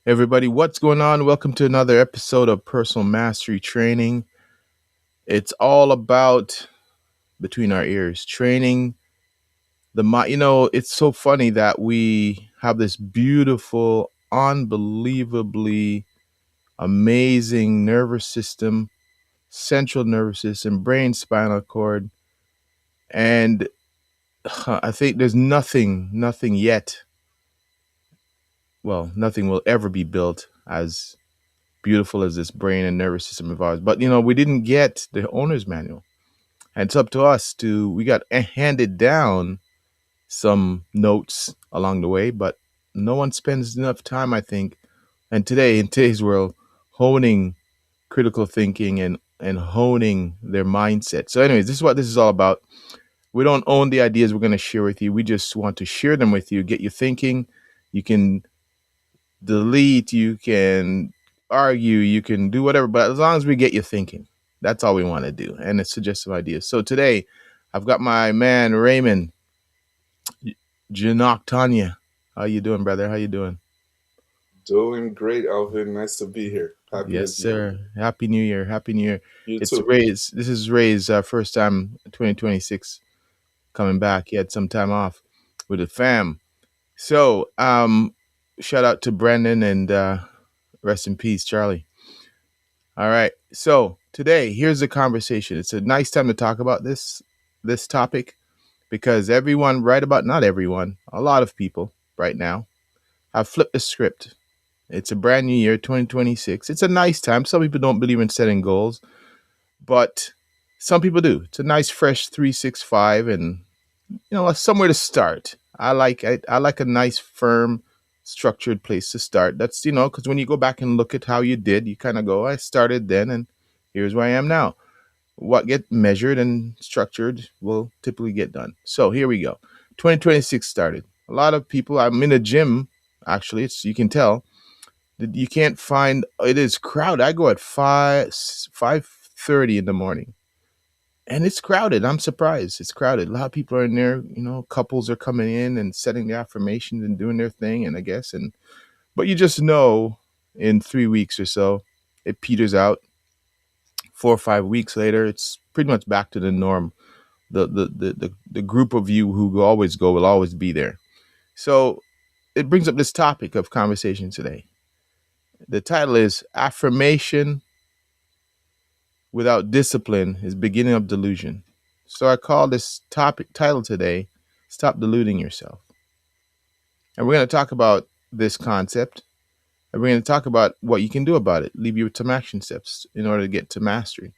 Everybody, what's going on? Welcome to another episode of Personal Mastery Training. It's all about between our ears, training the mind. It's so funny that we have this beautiful, unbelievably amazing nervous system, central nervous system, brain, spinal cord, and I think there's nothing yet. Well, nothing will ever be built as beautiful as this brain and nervous system of ours. But we didn't get the owner's manual, and it's up to us to. We got handed down some notes along the way, but no one spends enough time, I think, and today in today's world, honing critical thinking and honing their mindset. So, anyways, this is what this is all about. We don't own the ideas we're going to share with you. We just want to share them with you, get you thinking. You can delete, you can argue, you can do whatever, but as long as we get you thinking, that's all we want to do. And it's suggestive ideas. So today, I've got my man Raymond Janok Tanya. How you doing, brother? How you doing? Doing great, Alvin. Nice to be here. Happy Yes, New Year. sir. Happy New Year. Happy New Year. You It's too. Ray's. This is Ray's first time 2026 coming back. He had some time off with the fam. So, shout out to Brendan and rest in peace, Charlie. All right. So today, here's the conversation. It's a nice time to talk about this topic because everyone, right about not everyone, a lot of people right now have flipped the script. It's a brand new year, 2026. It's a nice time. Some people don't believe in setting goals, but some people do. It's a nice fresh 365 and somewhere to start. I like a nice firm structured place to start. That's because when you go back and look at how you did, you kind of go, I started then and here's where I am now. What get measured and structured will typically get done. So here we go. 2026 started. A lot of people, I'm in a gym actually. It's you can tell that you can't find, it is crowded. I go at 5:30 in the morning and it's crowded. I'm surprised. It's crowded. A lot of people are in there. Couples are coming in and setting the affirmations and doing their thing. And I guess, but you just know in 3 weeks or so, it peters out. 4 or 5 weeks later, it's pretty much back to the norm. The group of you who always go will always be there. So it brings up this topic of conversation today. The title is Affirmation Without Discipline is Beginning of Delusion. So I call this title today, Stop Deluding Yourself. And we're going to talk about this concept. And we're going to talk about what you can do about it. Leave you with some action steps in order to get to mastery.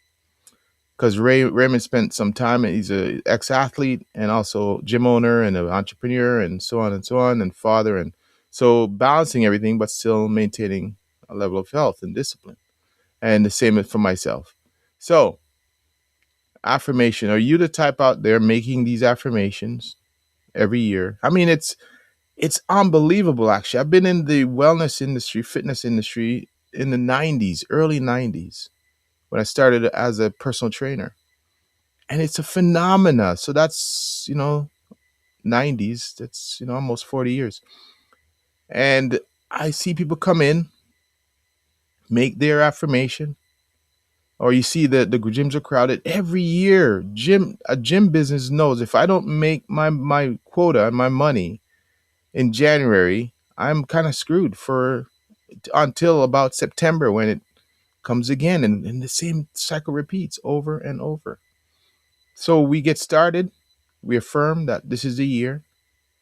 Because Raymond spent some time, he's an ex-athlete and also gym owner and an entrepreneur and so on, and father. And so balancing everything, but still maintaining a level of health and discipline. And the same for myself. So, affirmation. Are you the type out there making these affirmations every year? I mean, it's unbelievable, actually. I've been in the wellness industry, fitness industry in the 90s, early 90s, when I started as a personal trainer. And it's a phenomena. So that's, 90s. That's, almost 40 years. And I see people come in, make their affirmation, or you see that the gyms are crowded every year. A gym business knows if I don't make my quota and my money in January, I'm kind of screwed for until about September when it comes again, and the same cycle repeats over and over. So we get started, we affirm that this is the year,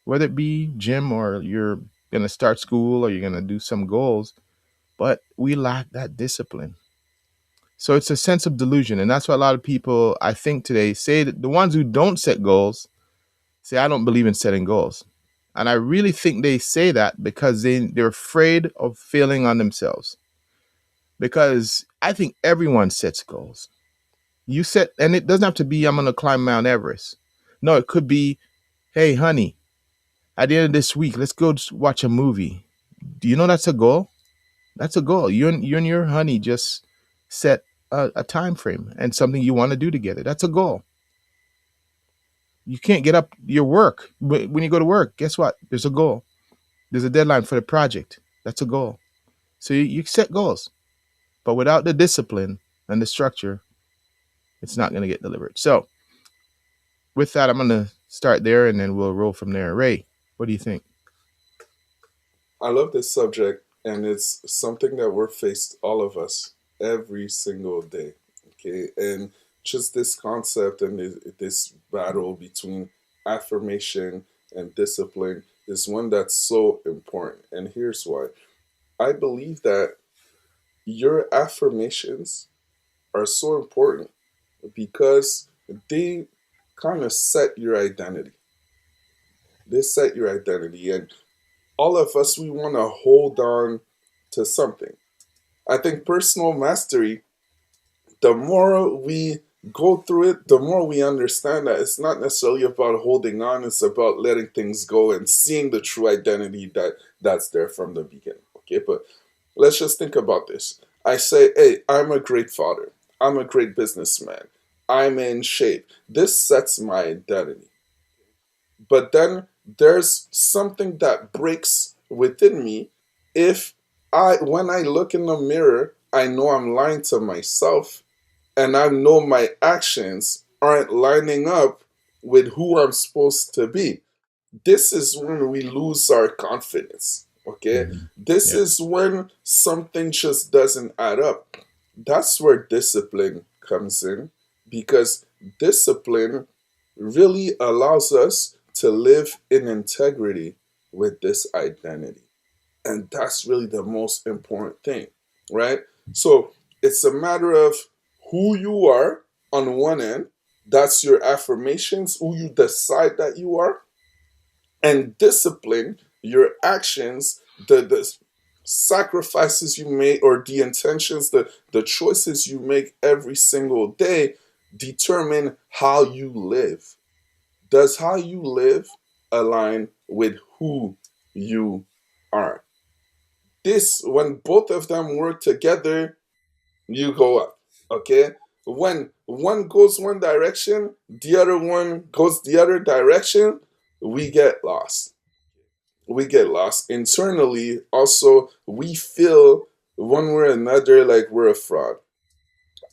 whether it be gym or you're going to start school or you're going to do some goals, but we lack that discipline. So it's a sense of delusion. And that's why a lot of people, I think today, say that the ones who don't set goals say, I don't believe in setting goals. And I really think they say that because they're afraid of failing on themselves. Because I think everyone sets goals. You set, and it doesn't have to be, I'm going to climb Mount Everest. No, it could be, hey, honey, at the end of this week, let's go watch a movie. Do you know that's a goal? That's a goal. You and your honey just set a time frame and something you want to do together. That's a goal. You can't get up your work. When you go to work, guess what? There's a goal. There's a deadline for the project. That's a goal. So you set goals, but without the discipline and the structure, it's not going to get delivered. So with that, I'm going to start there and then we'll roll from there. Ray, what do you think? I love this subject, and it's something that we're faced, all of us, every single day. Okay, and just this concept and this battle between affirmation and discipline is one that's so important. And here's why: I believe that your affirmations are so important because they kind of set your identity. They set your identity, and all of us, we want to hold on to something. I think personal mastery, the more we go through it, the more we understand that it's not necessarily about holding on, it's about letting things go and seeing the true identity that's there from the beginning. Okay, but let's just think about this. I say, hey, I'm a great father. I'm a great businessman. I'm in shape. This sets my identity. But then there's something that breaks within me if when I look in the mirror, I know I'm lying to myself, and I know my actions aren't lining up with who I'm supposed to be. This is when we lose our confidence. Okay, Mm-hmm. this Yeah. is when something just doesn't add up. That's where discipline comes in, because discipline really allows us to live in integrity with this identity. And that's really the most important thing, right? So it's a matter of who you are on one end, that's your affirmations, who you decide that you are, and discipline, your actions, the sacrifices you make, or the intentions, the choices you make every single day determine how you live. Does how you live align with who you are? This, when both of them work together, you go up. Okay? When one goes one direction, the other one goes the other direction, we get lost. We get lost internally. Also, we feel one way or another like we're a fraud,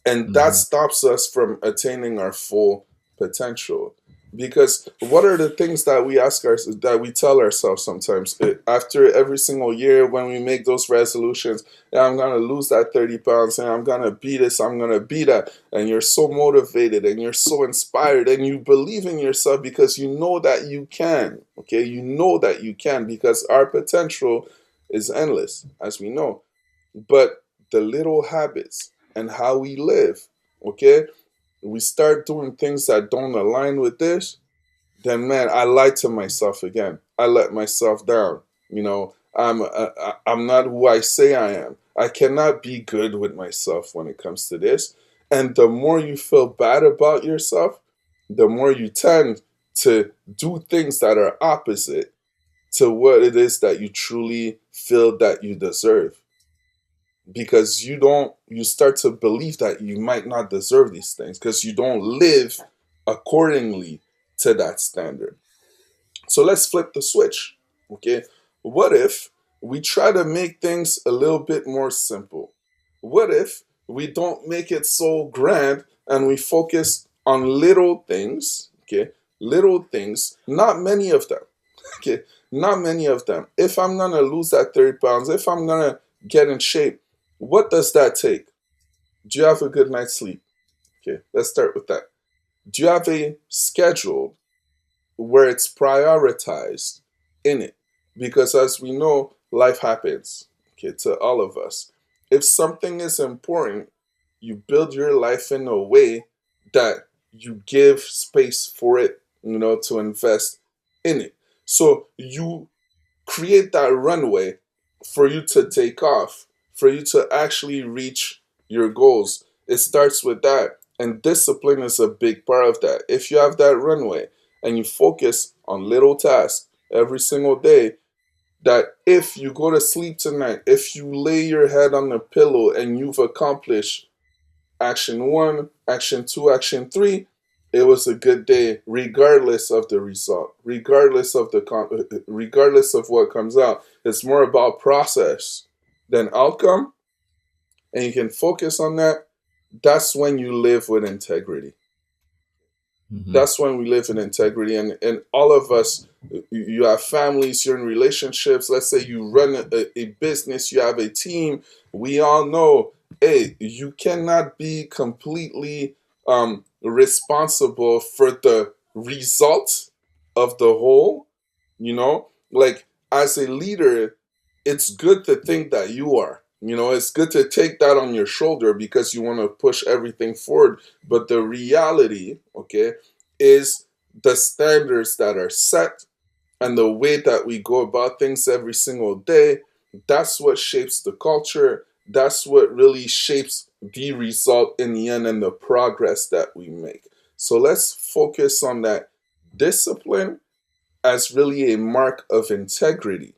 and that Mm-hmm. stops us from attaining our full potential. Because what are the things that we ask ourselves, that we tell ourselves sometimes, after every single year when we make those resolutions? Yeah, I'm gonna lose that 30 pounds, and I'm gonna be this, I'm gonna be that. And you're so motivated and you're so inspired and you believe in yourself because you know that you can. Okay, you know that you can, because our potential is endless, as we know. But the little habits and how we live, okay, we start doing things that don't align with this, then man, I lied to myself again. I let myself down. I'm not who I say I am. I cannot be good with myself when it comes to this. And the more you feel bad about yourself, the more you tend to do things that are opposite to what it is that you truly feel that you deserve, because you start to believe that you might not deserve these things because you don't live accordingly to that standard. So let's flip the switch. Okay, what if we try to make things a little bit more simple? What if we don't make it so grand and we focus on little things? Okay, little things, not many of them. Okay, not many of them. If I'm gonna lose that 30 pounds, if I'm gonna get in shape, what does that take? Do you have a good night's sleep? Okay, let's start with that. Do you have a schedule where it's prioritized in it? Because as we know, life happens, okay, to all of us. If something is important, you build your life in a way that you give space for it, to invest in it. So you create that runway for you to take off, for you to actually reach your goals. It starts with that. And discipline is a big part of that. If you have that runway and you focus on little tasks every single day, that if you go to sleep tonight, if you lay your head on the pillow and you've accomplished action one, action two, action three, it was a good day, regardless of the result, regardless of what comes out. It's more about process then outcome, and you can focus on that, that's when you live with integrity. Hmm. That's when we live in integrity. And all of us, you have families, you're in relationships. Let's say you run a business, you have a team. We all know, hey, you cannot be completely responsible for the result of the whole. Like, as a leader, it's good to think that you are. It's good to take that on your shoulder because you want to push everything forward. But the reality, okay, is the standards that are set and the way that we go about things every single day. That's what shapes the culture. That's what really shapes the result in the end and the progress that we make. So let's focus on that discipline as really a mark of integrity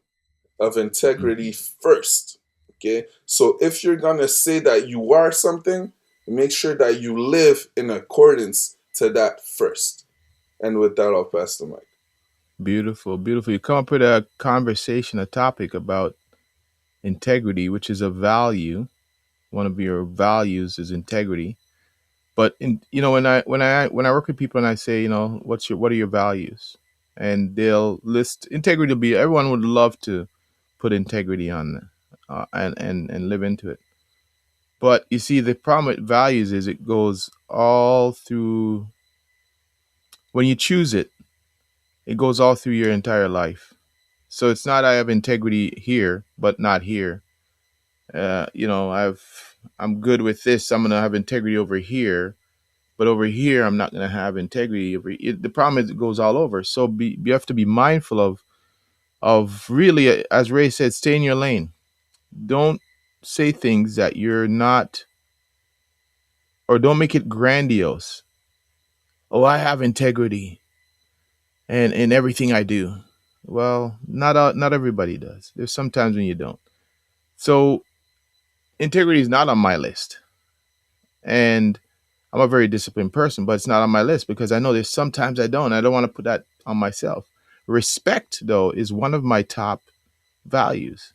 first. Okay. So if you're going to say that you are something, make sure that you live in accordance to that first. And with that, I'll pass the mic. Beautiful, beautiful. You come up with a conversation, a topic about integrity, which is a value. One of your values is integrity. But when I work with people and I say, what are your values, and they'll list integrity. Will be everyone would love to put integrity on, and live into it. But you see, the problem with values is it goes all through. When you choose it, it goes all through your entire life. So it's not I have integrity here, but not here. I'm good with this. I'm gonna have integrity over here, but over here I'm not gonna have integrity. The problem is it goes all over. So you have to be mindful of really, as Ray said, stay in your lane. Don't say things that you're not, or don't make it grandiose. Oh, I have integrity and in everything I do. Well, not everybody does. There's sometimes when you don't. So integrity is not on my list, and I'm a very disciplined person, but it's not on my list because I know there's sometimes I don't. I don't want to put that on myself. Respect, though, is one of my top values.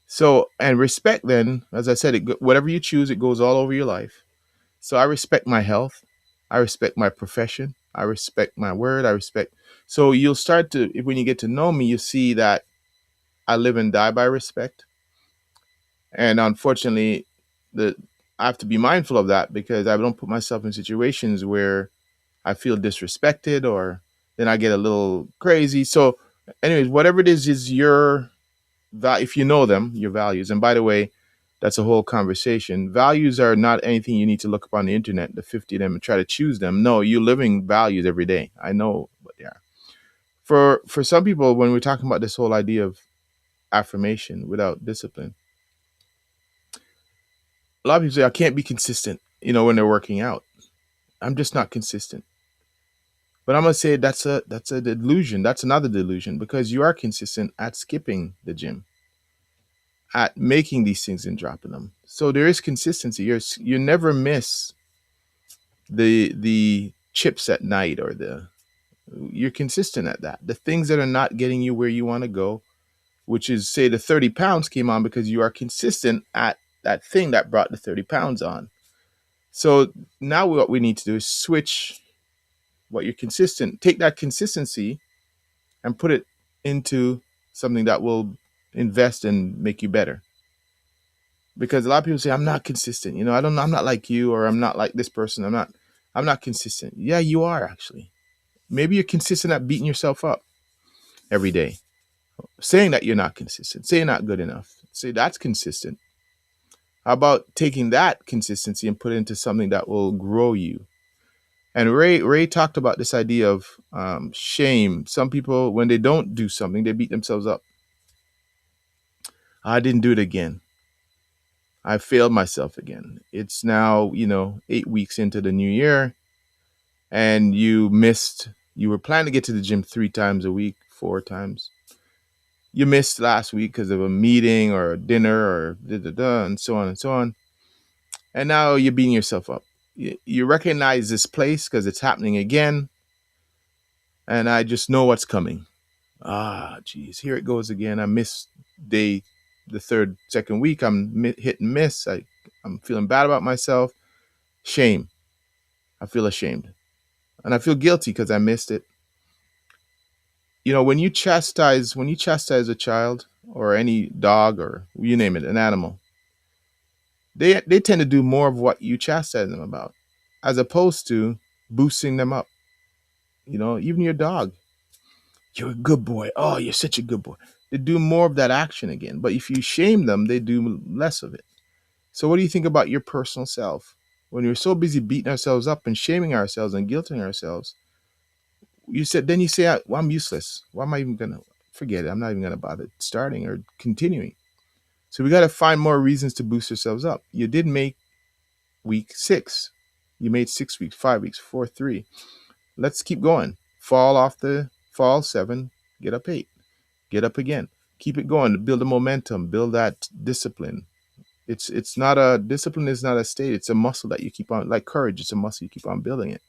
So, and respect, then, as I said, whatever you choose, it goes all over your life. So I respect my health. I respect my profession. I respect my word. I respect. So you'll start to, when you get to know me, you see that I live and die by respect. And unfortunately, the I have to be mindful of that because I don't put myself in situations where I feel disrespected, or then I get a little crazy. So, anyways, whatever it is your if you know them, your values. And by the way, that's a whole conversation. Values are not anything you need to look up on the internet, the 50 of them, and try to choose them. No, you're living values every day. I know what they are. For some people, when we're talking about this whole idea of affirmation without discipline, a lot of people say I can't be consistent. When they're working out, I'm just not consistent. But I'm gonna say that's a delusion. That's another delusion because you are consistent at skipping the gym, at making these things and dropping them. So there is consistency. You never miss the chips at night, or you're consistent at that. The things that are not getting you where you want to go, which is, say, the 30 pounds came on because you are consistent at that thing that brought the 30 pounds on. So now what we need to do is switch what you're consistent, take that consistency and put it into something that will invest and make you better. Because a lot of people say, I'm not consistent. I don't know. I'm not like you, or I'm not like this person. I'm not consistent. Yeah, you are actually. Maybe you're consistent at beating yourself up every day, saying that you're not consistent, saying not good enough. Say that's consistent. How about taking that consistency and put it into something that will grow you? And Ray talked about this idea of shame. Some people, when they don't do something, they beat themselves up. I didn't do it again. I failed myself again. It's now, 8 weeks into the new year, and you were planning to get to the gym 3 times a week, 4 times. You missed last week because of a meeting or a dinner or da da da, and so on and so on. And now you're beating yourself up. You recognize this place because it's happening again, and I just know what's coming. Geez, here it goes again. I missed day the second week, I'm hit and miss. I'm feeling bad about myself. Shame. I feel ashamed. And I feel guilty because I missed it. When you chastise a child or any dog or you name it, an animal, they tend to do more of what you chastise them about, as opposed to boosting them up. Even your dog, you're a good boy. Oh, you're such a good boy. They do more of that action again. But if you shame them, they do less of it. So, what do you think about your personal self? When we're so busy beating ourselves up and shaming ourselves and guilting ourselves, then you say, "Well, I'm useless. Why am I even gonna forget it? I'm not even gonna bother starting or continuing." So we got to find more reasons to boost ourselves up. You did make week 6. You made 6 weeks, 5 weeks, 4, 3. Let's keep going. Fall 7, get up 8, get up again. Keep it going. Build a momentum. Build that discipline. It's not a discipline. Is not a state. It's a muscle that you keep on, like courage. It's a muscle you keep on building it.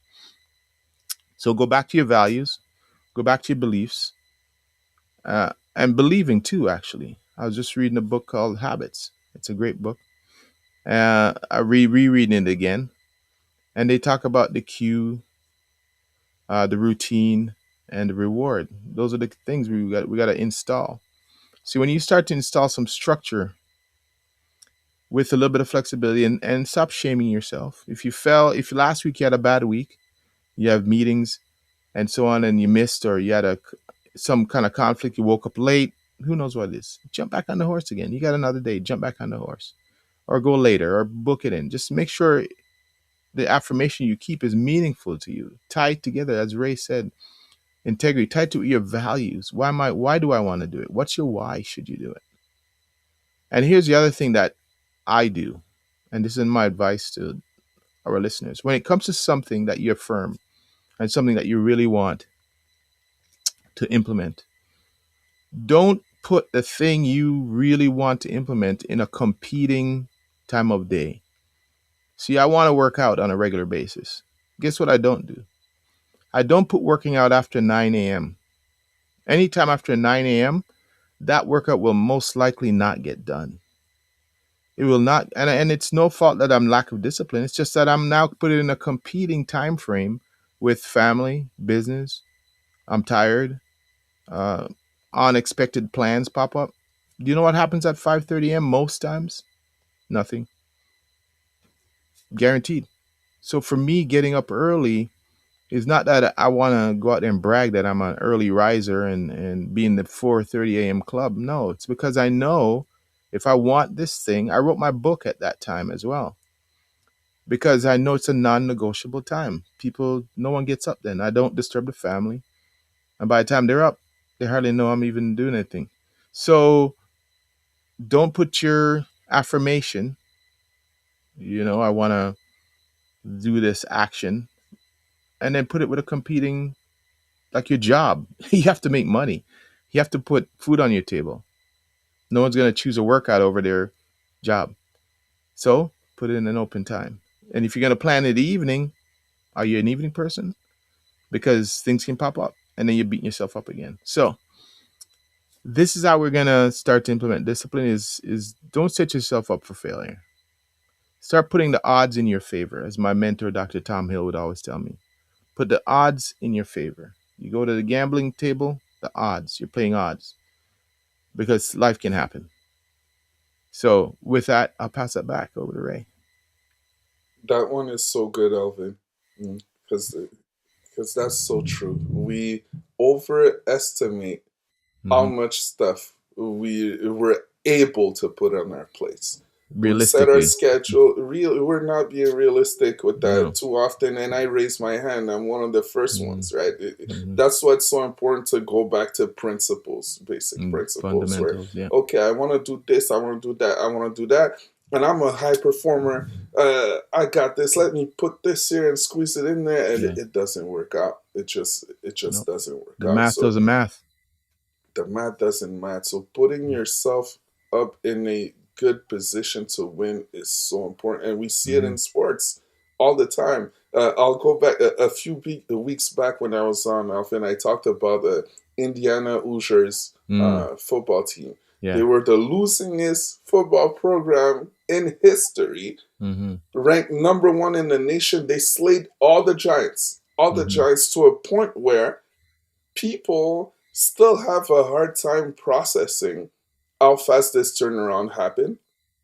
So go back to your values. Go back to your beliefs, and believing too. Actually, I was just reading a book called Habits. It's a great book. I rereading it again, and they talk about the cue, the routine, and the reward. Those are the things we got to install. See, when you start to install some structure with a little bit of flexibility, and stop shaming yourself. If last week you had a bad week, you have meetings and so on, and you missed, or you had some kind of conflict, you woke up late, who knows what it is, jump back on the horse again. You got another day, jump back on the horse, or go later, or book it in. Just make sure the affirmation you keep is meaningful to you, tied together, as Ray said, integrity, tied to your values. Why do I want to do it? What's your why should you do it? And here's the other thing that I do, and this is my advice to our listeners. When it comes to something that you affirm and something that you really want to implement, don't put the thing you really want to implement in a competing time of day. See, I want to work out on a regular basis. Guess what I don't do? I don't put working out after 9 a.m. Anytime after 9 a.m., that workout will most likely not get done. It will not, and it's no fault that I'm lack of discipline. It's just that I'm now put it in a competing time frame with family, business. I'm tired. Uh, Unexpected plans pop up. Do you know what happens at 5:30 a.m. most times? Nothing. Guaranteed. So for me, getting up early is not that I want to go out there and brag that I'm an early riser and be in the 4:30 a.m. club. No, it's because I know if I want this thing, I wrote my book at that time as well. Because I know it's a non-negotiable time. No one gets up then. I don't disturb the family. And by the time they're up, they hardly know I'm even doing anything. So don't put your affirmation, I want to do this action, and then put it with a competing, like your job. You have to make money. You have to put food on your table. No one's going to choose a workout over their job. So put it in an open time. And if you're going to plan in the evening, are you an evening person? Because things can pop up and then you're beating yourself up again. So this is how we're going to start to implement discipline is don't set yourself up for failure. Start putting the odds in your favor, as my mentor, Dr. Tom Hill, would always tell me. Put the odds in your favor. You go to the gambling table, the odds. You're playing odds because life can happen. So with that, I'll pass it back over to Ray. That one is so good, Alvin, because that's so true. We overestimate how Hmm. much stuff we're able to put on our plates. We set our Realistically, schedule. We're not being realistic with that no. too often. And I raise my hand. I'm one of the first Hmm. ones, right? Hmm. That's why it's so important to go back to principles, basic principles. Where Fundamentals, yeah. okay, I want to do this. I want to do that. I want to do that. And I'm a high performer. I got this. Let me put this here and squeeze it in there, and Yeah. it doesn't work out. It just Nope. doesn't work The out. math So doesn't math. the math doesn't match. So putting yourself up in a good position to win is so important, and we see it Hmm. in sports all the time. I'll go back a few weeks back when I was on Alpha, and I talked about the Indiana Hoosiers Mm. football team. Yeah. They were the losingest football program in history, Mm-hmm. ranked number one in the nation. They slayed all the Mm-hmm. Giants to a point where people still have a hard time processing how fast this turnaround happened.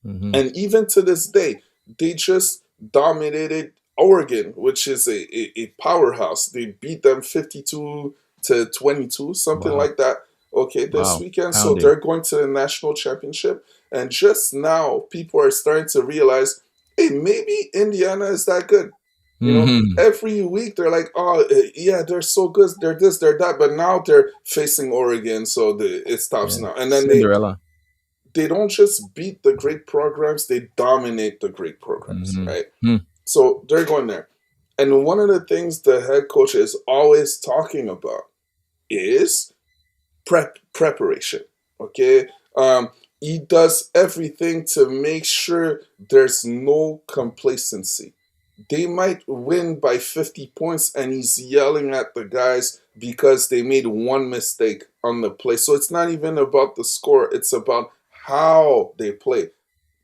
Mm-hmm. And even to this day, they just dominated Oregon, which is a powerhouse. They beat them 52-22, something Wow. like that. Okay, this Wow. weekend. So Pounded. they're going to the national championship. And just now, people are starting to realize, hey, maybe Indiana is that good. Mm-hmm. Every week they're like, oh, yeah, they're so good. They're this, they're that. But now they're facing Oregon, so it stops Yeah. now. And then Cinderella. they don't just beat the great programs, they dominate the great programs, Mm-hmm. right? Hmm. So they're going there. And one of the things the head coach is always talking about is preparation. Okay. He does everything to make sure there's no complacency. They might win by 50 points and he's yelling at the guys because they made one mistake on the play. So it's not even about the score, it's about how they play.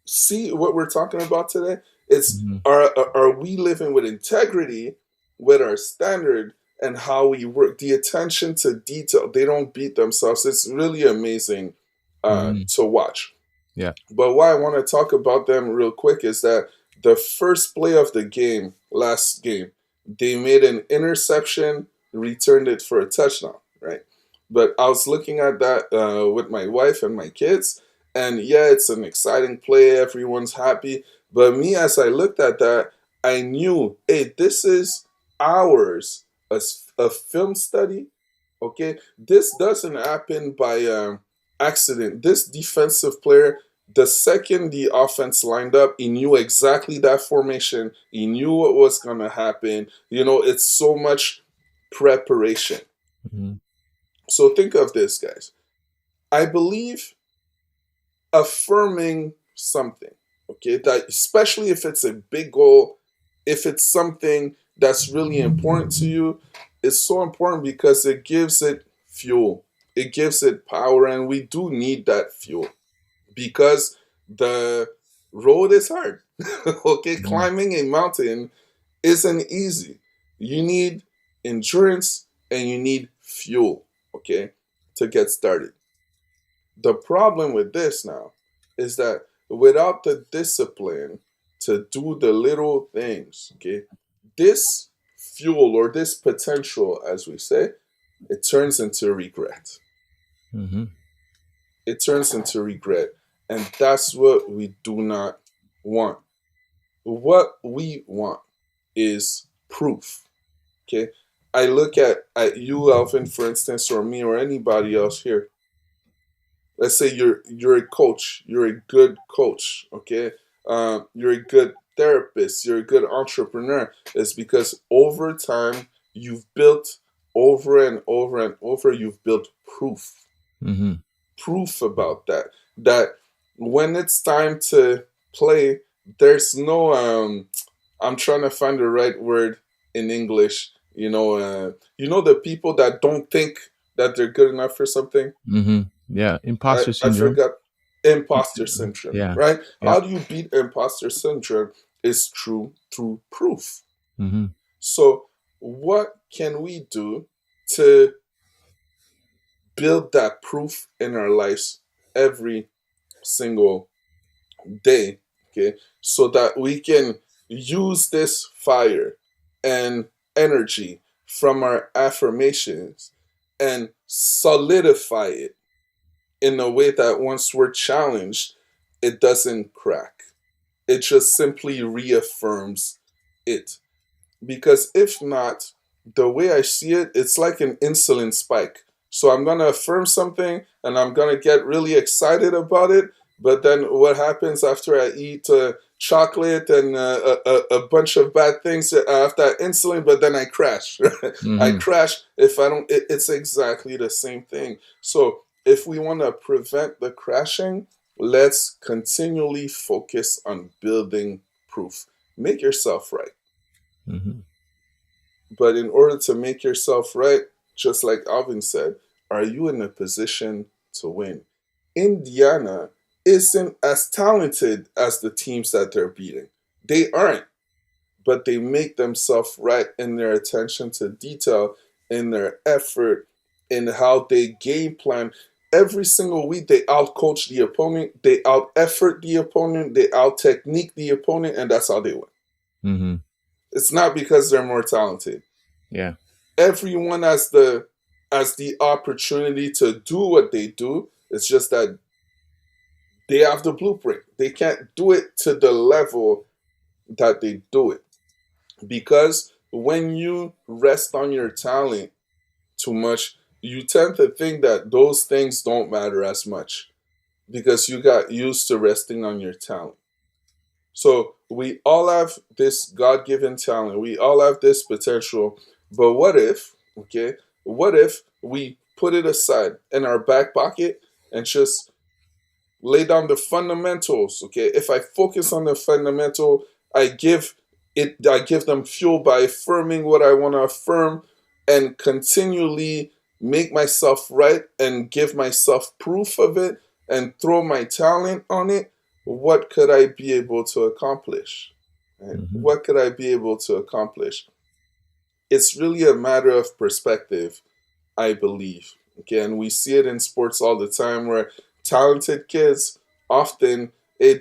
See what we're talking about today? It's Mm-hmm. are we living with integrity with our standard and how we work? The attention to detail. They don't beat themselves. It's really amazing Mm-hmm. to watch. Yeah. But why I want to talk about them real quick is that the first play of the game, last game, they made an interception, returned it for a touchdown, right? But I was looking at that with my wife and my kids, and yeah, it's an exciting play. Everyone's happy. But me, as I looked at that, I knew, hey, this is ours, a film study. Okay, this doesn't happen by accident. This defensive player, the second the offense lined up, he knew exactly that formation. He knew what was going to happen. It's so much preparation. Mm-hmm. So think of this, guys. I believe affirming something, okay, that especially if it's a big goal, if it's something that's really important to you, it's so important because it gives it fuel, it gives it power, and we do need that fuel because the road is hard. Okay, Yeah. climbing a mountain isn't easy. You need endurance and you need fuel, okay, to get started. The problem with this now is that without the discipline to do the little things, okay, this fuel or this potential, as we say, it turns into regret. Mm-hmm. It turns into regret. And that's what we do not want. What we want is proof. Okay. I look at you, Alvin, for instance, or me or anybody else here. Let's say you're a coach, you're a good coach, okay, you're a good therapist, you're a good entrepreneur. It's because over time you've built, over and over and over, you've built Mm-hmm. proof about that when it's time to play, there's no I'm trying to find the right word in English. The people that don't think that they're good enough for something. Mm-hmm. Yeah. Imposter I syndrome. forgot. Imposter syndrome, Yeah. right? Yeah. How do you beat imposter syndrome is through proof. Mm-hmm. So what can we do to build that proof in our lives every single day, okay, so that we can use this fire and energy from our affirmations and solidify it in a way that once we're challenged, it doesn't crack. It just simply reaffirms it. Because if not, the way I see it, it's like an insulin spike. So I'm going to affirm something and I'm going to get really excited about it. But then what happens after I eat chocolate and a bunch of bad things after that insulin, but then I crash. I Mm-hmm. crash if I don't, it's exactly the same thing. So if we want to prevent the crashing, let's continually focus on building proof. Make yourself right. Mm-hmm. But in order to make yourself right, just like Alvin said, are you in a position to win? Indiana isn't as talented as the teams that they're beating. They aren't, but they make themselves right in their attention to detail, in their effort, in how they game plan. Every single week, they outcoach the opponent, they out effort the opponent, they out technique the opponent, and that's how they win. Mm-hmm. It's not because they're more talented. Yeah. Everyone has the opportunity to do what they do. It's just that they have the blueprint. They can't do it to the level that they do it. Because when you rest on your talent too much, you tend to think that those things don't matter as much because you got used to resting on your talent. So we all have this God given talent, we all have this potential. But what if, okay, what if we put it aside in our back pocket and just lay down the fundamentals? Okay, if I focus on the fundamental, I give them fuel by affirming what I want to affirm and continually make myself right and give myself proof of it and throw my talent on it. What could I be able to accomplish? Right? Mm-hmm. What could I be able to accomplish? It's really a matter of perspective, I believe. Okay, and we see it in sports all the time where talented kids often they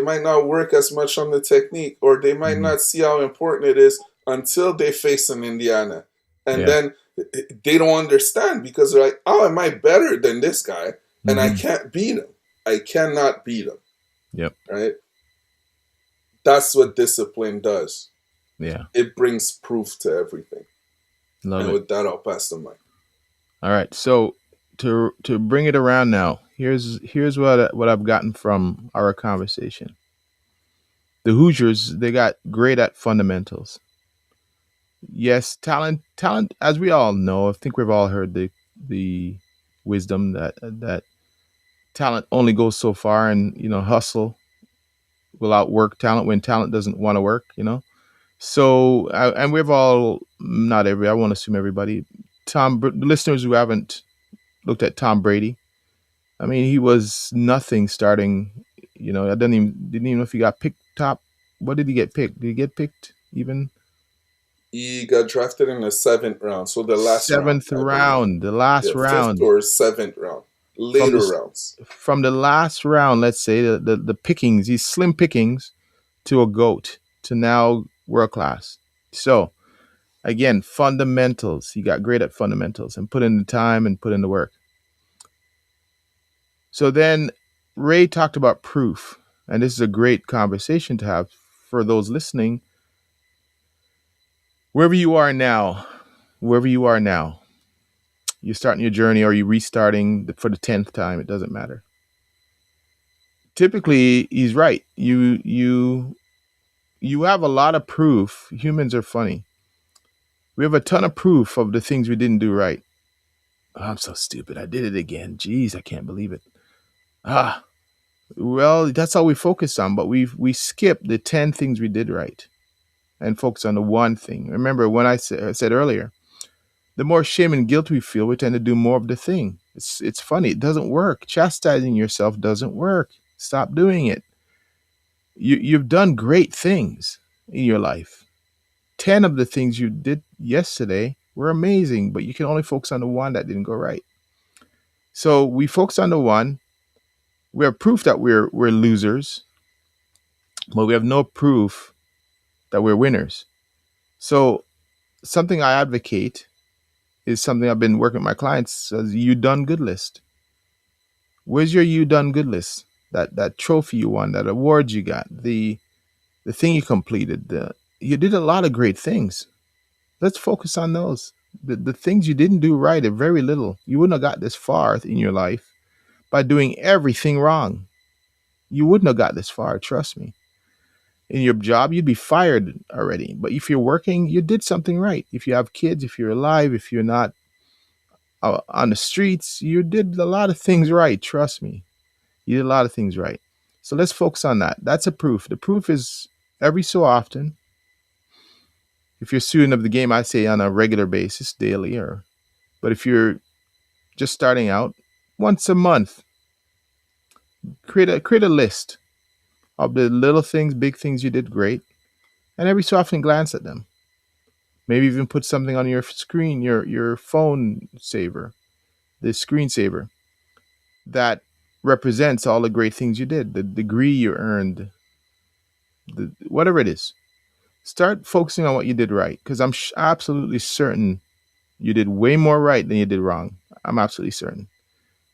might not work as much on the technique, or they might Mm-hmm. not see how important it is until they face an Indiana. And Yeah. then they don't understand because they're like, "Oh, am I better than this guy?" And I Mm-hmm. can't beat him. I cannot beat him, Yep. right? That's what discipline does. Yeah. It brings proof to everything. Love And it. with that, I'll pass the mic. All right. So to bring it around now, here's what I've gotten from our conversation. The Hoosiers, they got great at fundamentals. Yes, talent, as we all know, I think we've all heard the wisdom that talent only goes so far, and hustle will outwork talent when talent doesn't want to work. So and we've all, not every, I won't assume everybody, listeners who haven't looked at Tom Brady. I mean, he was nothing starting. I didn't even know if he got picked top. What did he get picked? Did he get picked even? He got drafted in the seventh round, so the last round, Seventh I believe. round, the last Yeah, fifth round. or seventh round, From later this rounds. from the last round, let's say the pickings, these slim pickings to a goat to now world class. So again, fundamentals. He got great at fundamentals and put in the time and put in the work. So then Ray talked about proof, and this is a great conversation to have for those listening. Wherever you are now, wherever you are now, you're starting your journey or you're restarting for the 10th time, it doesn't matter. Typically, he's right. You have a lot of proof. Humans are funny. We have a ton of proof of the things we didn't do right. Oh, I'm so stupid. I did it again. Jeez, I can't believe it. Ah, well, that's all we focus on, but we skip the 10 things we did right and focus on the one thing. Remember when I said earlier, the more shame and guilt we feel, we tend to do more of the thing. It's funny. It doesn't work. Chastising yourself doesn't work. Stop doing it. You've done great things in your life. 10 of the things you did yesterday were amazing, but you can only focus on the one that didn't go right. So we focus on the one. We have proof that we're losers, but we have no proof that we're winners. So something I advocate is something I've been working with my clients as you done good list. Where's your you done good list? That trophy you won, that award you got, the thing you completed. You did a lot of great things. Let's focus on those. The things you didn't do right are very little. You wouldn't have got this far in your life by doing everything wrong. You wouldn't have got this far, trust me. In your job, you'd be fired already. But if you're working, you did something right. If you have kids, if you're alive, if you're not on the streets, you did a lot of things right, trust me. You did a lot of things right. So let's focus on that. That's a proof. The proof is every so often. If you're a student of the game, I say on a regular basis, daily, or but if you're just starting out, once a month, Create a list of the little things, big things you did great, and every so often glance at them. Maybe even put something on your screen, your phone saver, the screensaver that represents all the great things you did, the degree you earned, whatever it is. Start focusing on what you did right, because I'm absolutely certain you did way more right than you did wrong. I'm absolutely certain.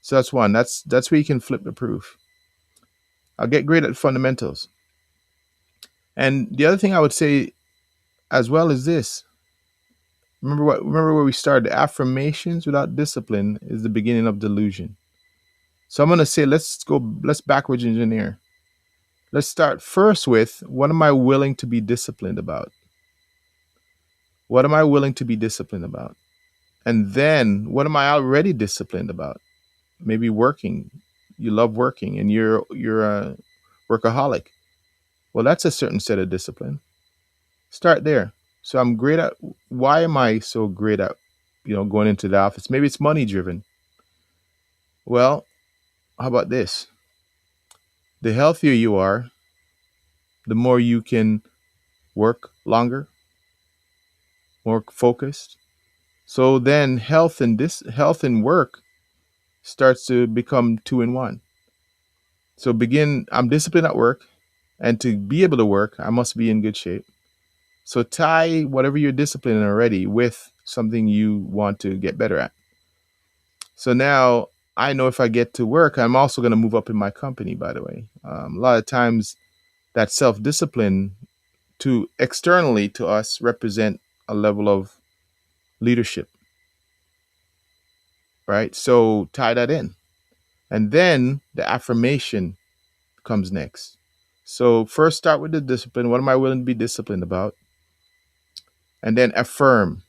So that's one. That's where you can flip the proof. I'll get great at fundamentals. And the other thing I would say as well is this. Remember where we started. Affirmations without discipline is the beginning of delusion. So I'm gonna say let's backwards engineer. Let's start first with what am I willing to be disciplined about? What am I willing to be disciplined about? And then what am I already disciplined about? Maybe working. You love working and you're a workaholic. Well, that's a certain set of discipline. Start there. So I'm great at why am I so great at going into the office? Maybe it's money driven. Well, how about this? The healthier you are, the more you can work longer, more focused. So then health and work starts to become two in one. So I'm disciplined at work, and to be able to work, I must be in good shape. So tie whatever you're disciplined in already with something you want to get better at. So now I know if I get to work, I'm also going to move up in my company, by the way. A lot of times that self discipline to externally to us represent a level of leadership, right? So tie that in. And then the affirmation comes next. So first start with the discipline. What am I willing to be disciplined about? And then affirm.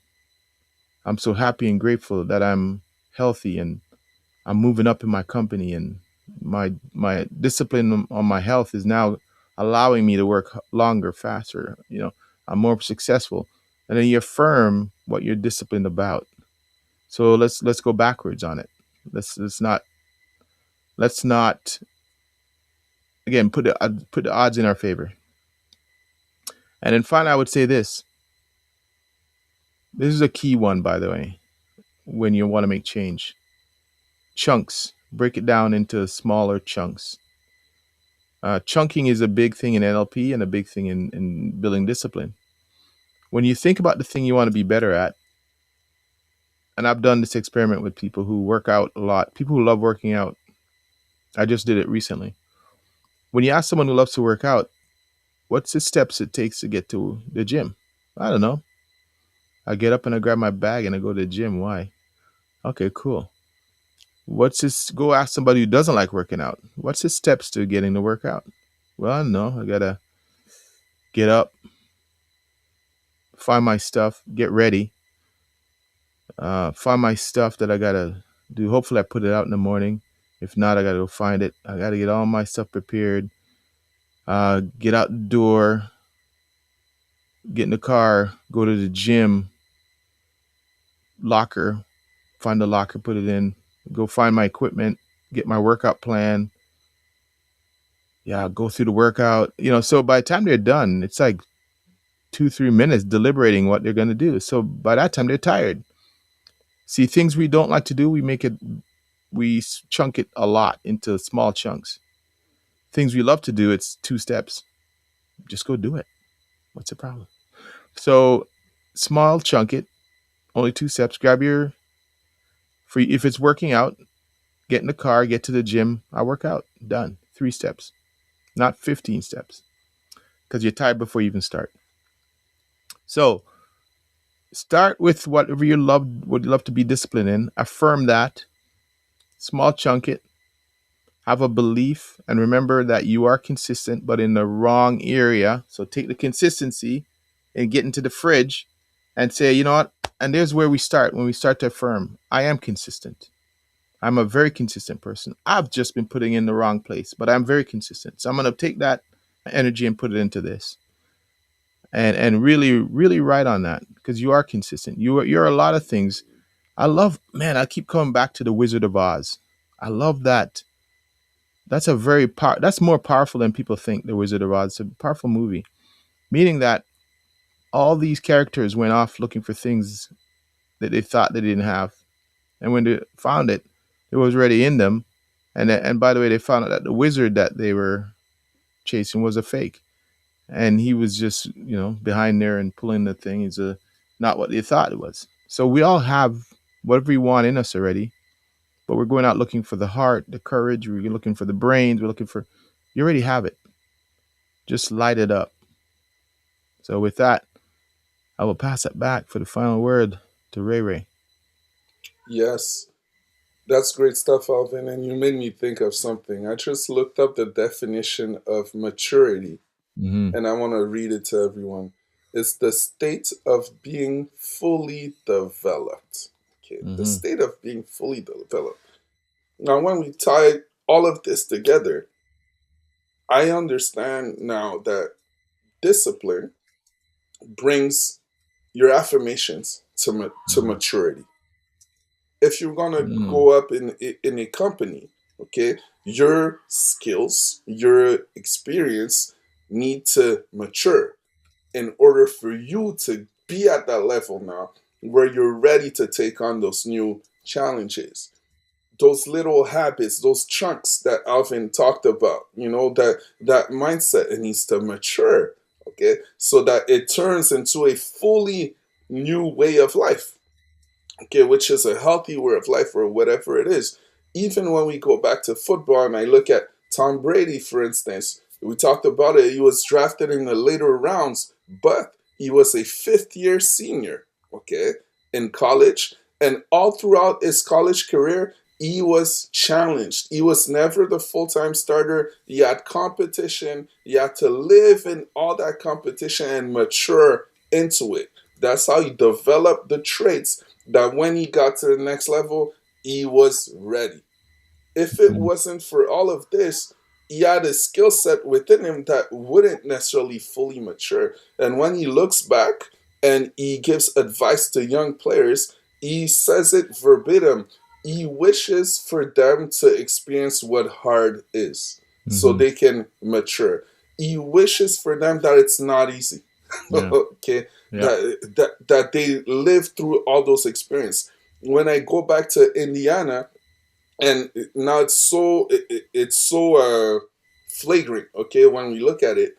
I'm so happy and grateful that I'm healthy and I'm moving up in my company, and my discipline on my health is now allowing me to work longer, faster. I'm more successful. And then you affirm what you're disciplined about. So let's go backwards on it. Let's not again put the odds in our favor. And then finally, I would say this. This is a key one, by the way, when you want to make change. Chunks. Break it down into smaller chunks. Chunking is a big thing in NLP and a big thing in building discipline. When you think about the thing you want to be better at, and I've done this experiment with people who work out a lot, people who love working out. I just did it recently. When you ask someone who loves to work out, what's the steps it takes to get to the gym? I don't know. I get up and I grab my bag and I go to the gym. Why? Okay, cool. What's this? Go ask somebody who doesn't like working out. What's the steps to getting to work out? Well, I don't know. I gotta get up, find my stuff, get ready, find my stuff that I gotta do. Hopefully, I put it out in the morning. If not, I gotta go find it. I gotta get all my stuff prepared. Get out the door, get in the car, go to the gym, locker, find the locker, put it in, go find my equipment, get my workout plan. Yeah, go through the workout. So by the time they're done, it's like 2-3 minutes deliberating what they're going to do. So by that time, they're tired. See, things we don't like to do, we chunk it a lot into small chunks. Things we love to do, it's 2 steps. Just go do it. What's the problem? So small chunk it, only 2 steps. Grab your free. If it's working out, get in the car, get to the gym. I work out. Done. 3 steps, not 15 steps, because you're tired before you even start. So start with whatever would love to be disciplined in. Affirm that. Small chunk it. Have a belief and remember that you are consistent, but in the wrong area. So take the consistency and get into the fridge and say, you know what? And there's where we start. When we start to affirm, I am consistent. I'm a very consistent person. I've just been putting in the wrong place, but I'm very consistent. So I'm going to take that energy and put it into this. And really, really write on that, because you are consistent. You're a lot of things. I keep coming back to the Wizard of Oz. I love that that's more powerful than people think. The Wizard of Oz. It's a powerful movie, meaning that all these characters went off looking for things that they thought they didn't have, and when they found it, it was already in them. And by the way, they found out that the wizard that they were chasing was a fake, and he was just behind there and pulling the thing. He's not what they thought it was. So we all have whatever we want in us already, but we're going out looking for the heart, the courage. We're looking for the brains. We're looking for. You already have it. Just light it up. So with that, I will pass it back for the final word to Ray Ray. Yes, that's great stuff, Alvin. And you made me think of something. I just looked up the definition of maturity, Mm-hmm. and I want to read it to everyone. It's the state of being fully developed. Okay, the Mm-hmm. state of being fully developed. Now, when we tie all of this together, I understand now that discipline brings your affirmations to Mm-hmm. maturity. If you're gonna Mm-hmm. go up in a company, okay, your skills, your experience need to mature in order for you to be at that level now where you're ready to take on those new challenges, those little habits, those chunks that Alvin talked about, that mindset, it needs to mature, okay, so that it turns into a fully new way of life, okay, which is a healthy way of life or whatever it is. Even when we go back to football and I look at Tom Brady, for instance, we talked about it. He was drafted in the later rounds, but he was a fifth year senior, okay, in college. And all throughout his college career, he was challenged. He was never the full time starter. He had competition. He had to live in all that competition and mature into it. That's how he developed the traits that when he got to the next level, he was ready. If it wasn't for all of this, he had a skill set within him that wouldn't necessarily fully mature. And when he looks back and he gives advice to young players, he says it verbatim. He wishes for them to experience what hard is so Mm-hmm. they can mature. He wishes for them that it's not easy. Yeah. Okay, Yep. that they live through all those experiences. When I go back to Indiana, and now it's so flagrant. Okay, when we look at it,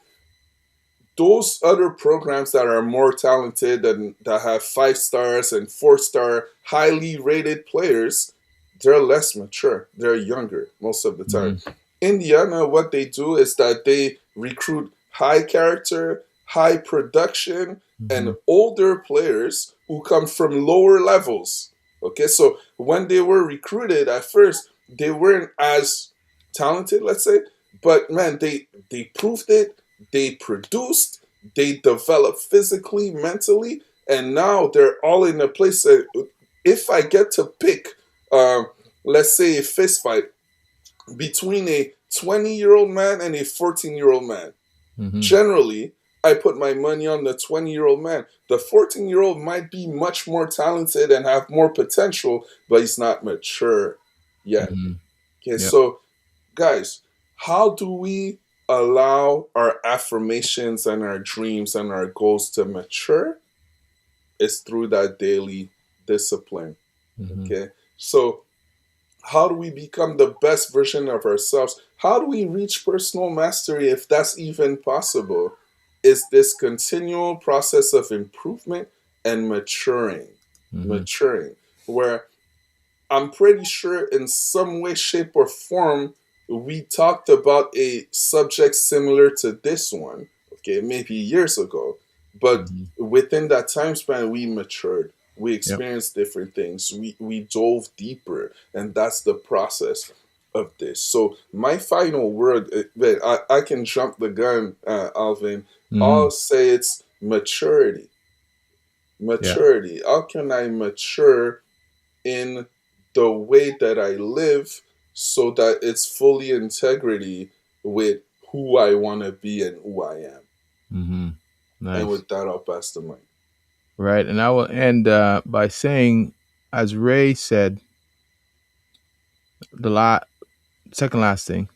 those other programs that are more talented and that have 5 stars and 4 star highly rated players, they're less mature. They're younger most of the time. Mm-hmm. Indiana, what they do is that they recruit high character, high production, Mm-hmm. and older players who come from lower levels. Okay, so when they were recruited at first, they weren't as talented, let's say, but man, they proved it, they produced, they developed physically, mentally, and now they're all in a place that if I get to pick, uh, let's say, a fist fight between a 20-year-old man and a 14-year-old man, Mm-hmm. generally, I put my money on the 20-year-old man. The 14-year-old might be much more talented and have more potential, but he's not mature yet. Mm-hmm. Okay, Yep. so guys, how do we allow our affirmations and our dreams and our goals to mature? It's through that daily discipline. Mm-hmm. Okay, so how do we become the best version of ourselves? How do we reach personal mastery if that's even possible? Is this continual process of improvement and Mm-hmm. maturing, where I'm pretty sure in some way, shape, or form, we talked about a subject similar to this one, okay, maybe years ago. But Mm-hmm. within that time span, we matured. We Yep. experienced different things. We dove deeper. And that's the process of this. So, my final word, I can jump the gun, Alvin. Mm-hmm. I'll say it's maturity. Yeah. Maturity. How can I mature in the way that I live so that it's fully integrity with who I want to be and who I am. Mm-hmm. And Nice. with that, I'll pass the mic. Right. And I will end by saying, as Ray said, the second last thing.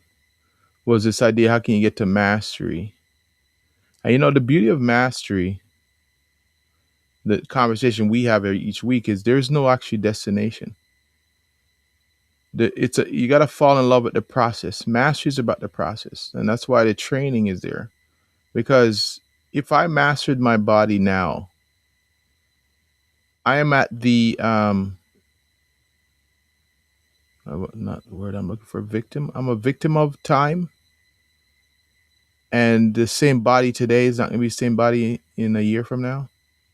was this idea: how can you get to mastery? And the beauty of mastery, the conversation we have each week, is there's no actual destination. You got to fall in love with the process. Mastery is about the process, and that's why the training is there. Because if I mastered my body now, I am at the not the word I'm looking for, victim. I'm a victim of time, and the same body today is not going to be the same body in a year from now.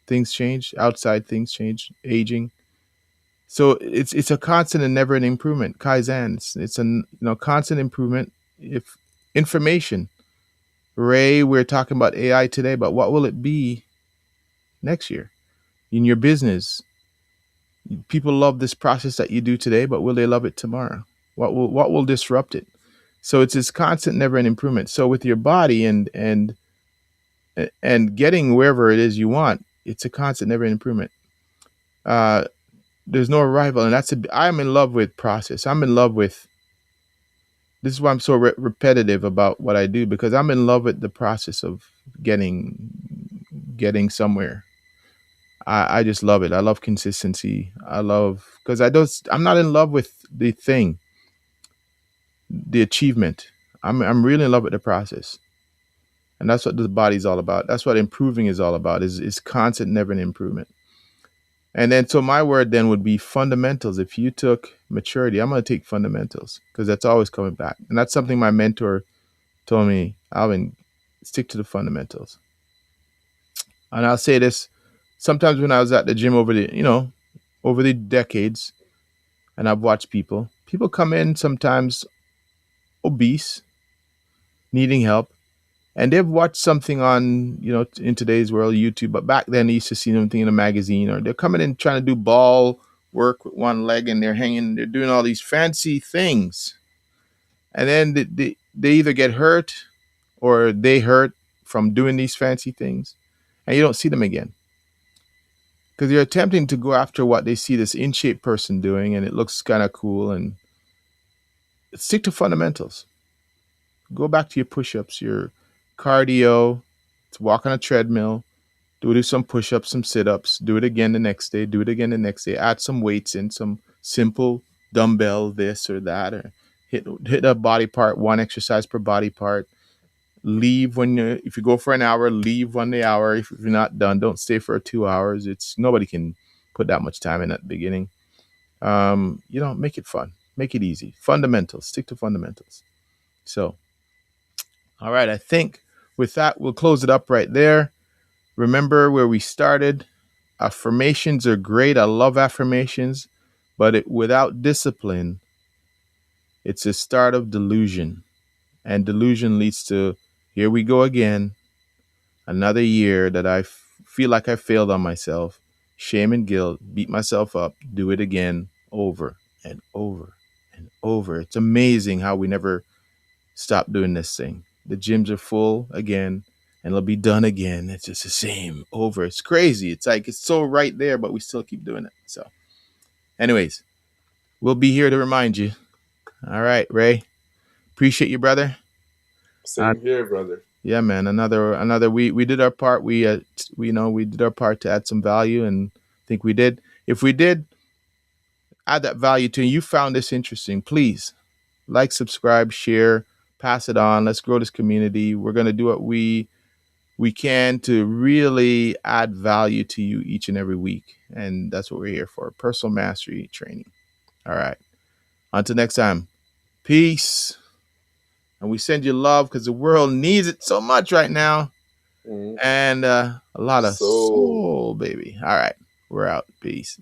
Things change, outside things change, aging. So it's a constant and never an improvement. Kaizen, it's a constant improvement. If information, Ray, we're talking about AI today, but what will it be next year in your business? People love this process that you do today, but will they love it tomorrow? What will disrupt it? So it's this constant, never an improvement. So with your body and getting wherever it is you want, it's a constant, never an improvement. There's no arrival, and I'm in love with process. I'm in love with. This is why I'm so repetitive about what I do, because I'm in love with the process of getting somewhere. I just love it. I love consistency. I love, because I'm not in love with the thing, the achievement. I'm really in love with the process. And that's what the body's all about. That's what improving is all about, is constant, never an improvement. And then, so my word then would be fundamentals. If you took maturity, I'm going to take fundamentals, because that's always coming back. And that's something my mentor told me: Alvin, stick to the fundamentals. And I'll say this: sometimes when I was at the gym over the decades, and I've watched people come in sometimes obese, needing help, and they've watched something on, in today's world, YouTube. But back then, they used to see something in a magazine, or they're coming in trying to do ball work with one leg, and they're doing all these fancy things. And then they either get hurt or they hurt from doing these fancy things, and you don't see them again. Because they're attempting to go after what they see this in shape person doing, and it looks kind of cool. And stick to fundamentals. Go back to your push ups, your cardio, to walk on a treadmill, do some push ups, some sit ups, do it again the next day, do it again the next day, add some weights in, some simple dumbbell, this or that, or hit a body part, one exercise per body part. Leave if you go for an hour, leave 1 hour. If you're not done, don't stay for 2 hours. Nobody can put that much time in at the beginning. Make it fun, make it easy. Fundamentals, stick to fundamentals. So, all right, I think with that, we'll close it up right there. Remember where we started. Affirmations are great. I love affirmations, but without discipline, it's a start of delusion. And delusion leads to, here we go again, another year that I feel like I failed on myself. Shame and guilt, beat myself up, do it again, over and over and over. It's amazing how we never stop doing this thing. The gyms are full again, and it'll be done again. It's just the same over. It's crazy. It's like it's so right there, but we still keep doing it. So, anyways, we'll be here to remind you. All right, Ray. Appreciate you, brother. Uh, Same here, brother. yeah, man. Another. We did our part. We did our part to add some value, and I think we did. If we did add that value to you, found this interesting, please like, subscribe, share, pass it on. Let's grow this community. We're gonna do what we can to really add value to you each and every week. And that's what we're here for, personal mastery training. All right. Until next time, peace. And we send you love, because the world needs it so much right now. Mm. And a lot of So soul, baby. All right. We're out. Peace.